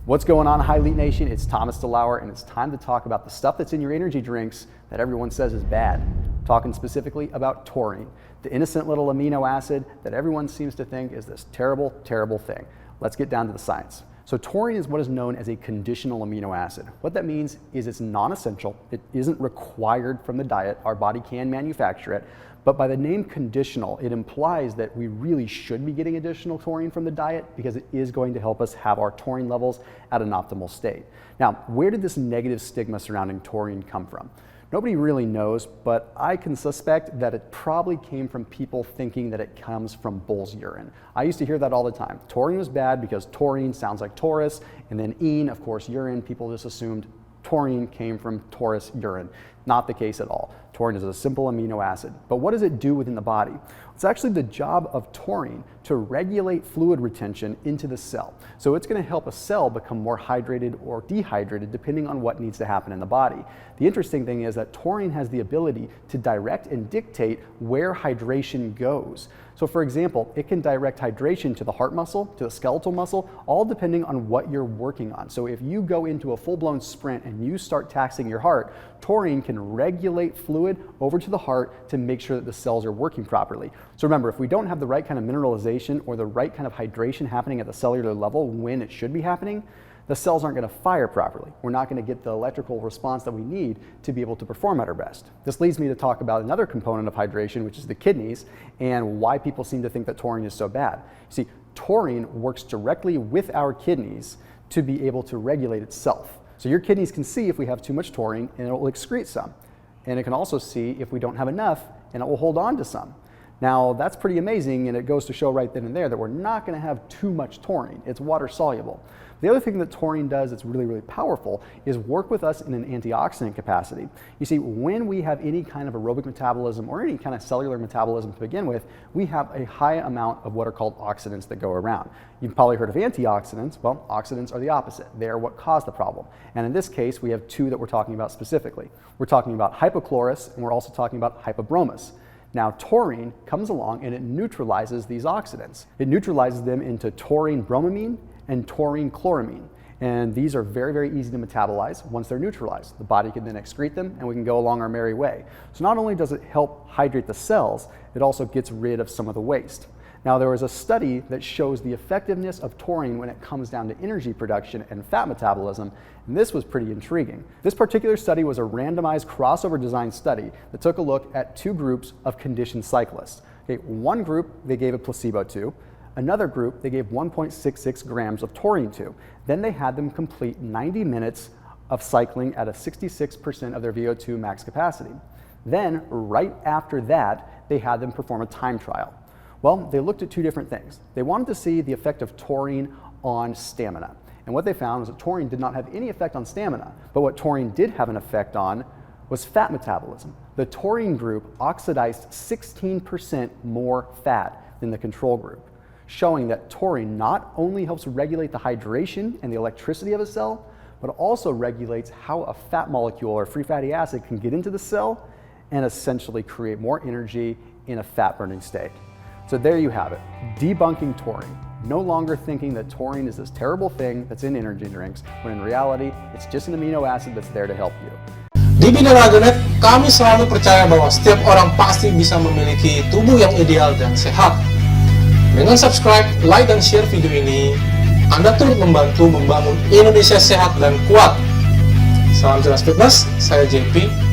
What's going on, High Elite Nation? It's Thomas DeLauer, and it's time to talk about the stuff that's in your energy drinks that everyone says is bad. Talking specifically about taurine, the innocent little amino acid that everyone seems to think is this terrible, terrible thing. Let's get down to the science. So taurine is what is known as a conditional amino acid. What that means is it's non-essential. It isn't required from the diet. Our body can manufacture it. But by the name conditional, it implies that we really should be getting additional taurine from the diet because it is going to help us have our taurine levels at an optimal state. Now, where did this negative stigma surrounding taurine come from? Nobody really knows, but I can suspect that it probably came from people thinking that it comes from bull's urine. I used to hear that all the time. Taurine was bad because taurine sounds like Taurus, and then ine, of course, urine. People just assumed taurine came from Taurus urine. Not the case at all. Taurine is a simple amino acid. But what does it do within the body? It's actually the job of taurine to regulate fluid retention into the cell. So it's going to help a cell become more hydrated or dehydrated depending on what needs to happen in the body. The interesting thing is that taurine has the ability to direct and dictate where hydration goes. So for example, it can direct hydration to the heart muscle, to the skeletal muscle, all depending on what you're working on. So if you go into a full-blown sprint and you start taxing your heart, taurine can regulate fluid over to the heart to make sure that the cells are working properly. So remember, if we don't have the right kind of mineralization or the right kind of hydration happening at the cellular level when it should be happening, the cells aren't going to fire properly. We're not going to get the electrical response that we need to be able to perform at our best. This leads me to talk about another component of hydration, which is the kidneys, and why people seem to think that taurine is so bad. You see, taurine works directly with our kidneys to be able to regulate itself. So your kidneys can see if we have too much taurine, and it will excrete some. And it can also see if we don't have enough, and it will hold on to some. Now, that's pretty amazing, and it goes to show right then and there that we're not going to have too much taurine. It's water soluble. The other thing that taurine does that's really, really powerful is work with us in an antioxidant capacity. You see, when we have any kind of aerobic metabolism or any kind of cellular metabolism to begin with, we have a high amount of what are called oxidants that go around. You've probably heard of antioxidants. Well, oxidants are the opposite. They are what cause the problem. And in this case, we have two that we're talking about specifically. We're talking about hypochlorous, and we're also talking about hypobromus. Now, taurine comes along and it neutralizes these oxidants. It neutralizes them into taurine bromamine and taurine chloramine. And these are very, very easy to metabolize once they're neutralized. The body can then excrete them and we can go along our merry way. So not only does it help hydrate the cells, it also gets rid of some of the waste. Now, there was a study that shows the effectiveness of taurine when it comes down to energy production and fat metabolism, and this was pretty intriguing. This particular study was a randomized crossover design study that took a look at two groups of conditioned cyclists. Okay, one group they gave a placebo to, another group they gave 1.66 grams of taurine to. Then they had them complete 90 minutes of cycling at a 66% of their VO2 max capacity. Then, right after that, they had them perform a time trial. Well, they looked at two different things. They wanted to see the effect of taurine on stamina. And what they found was that taurine did not have any effect on stamina, but what taurine did have an effect on was fat metabolism. The taurine group oxidized 16% more fat than the control group, showing that taurine not only helps regulate the hydration and the electricity of a cell, but also regulates how a fat molecule or free fatty acid can get into the cell and essentially create more energy in a fat burning state. So there you have it, debunking taurine. No longer thinking that taurine is this terrible thing that's in energy drinks, when in reality, it's just an amino acid that's there to help you. Di Binaragonet, kami selalu percaya bahwa setiap orang pasti bisa memiliki tubuh yang ideal dan sehat. Dengan subscribe, like, dan share video ini, Anda turut membantu membangun Indonesia sehat dan kuat. Salam jelas fitness, saya JP.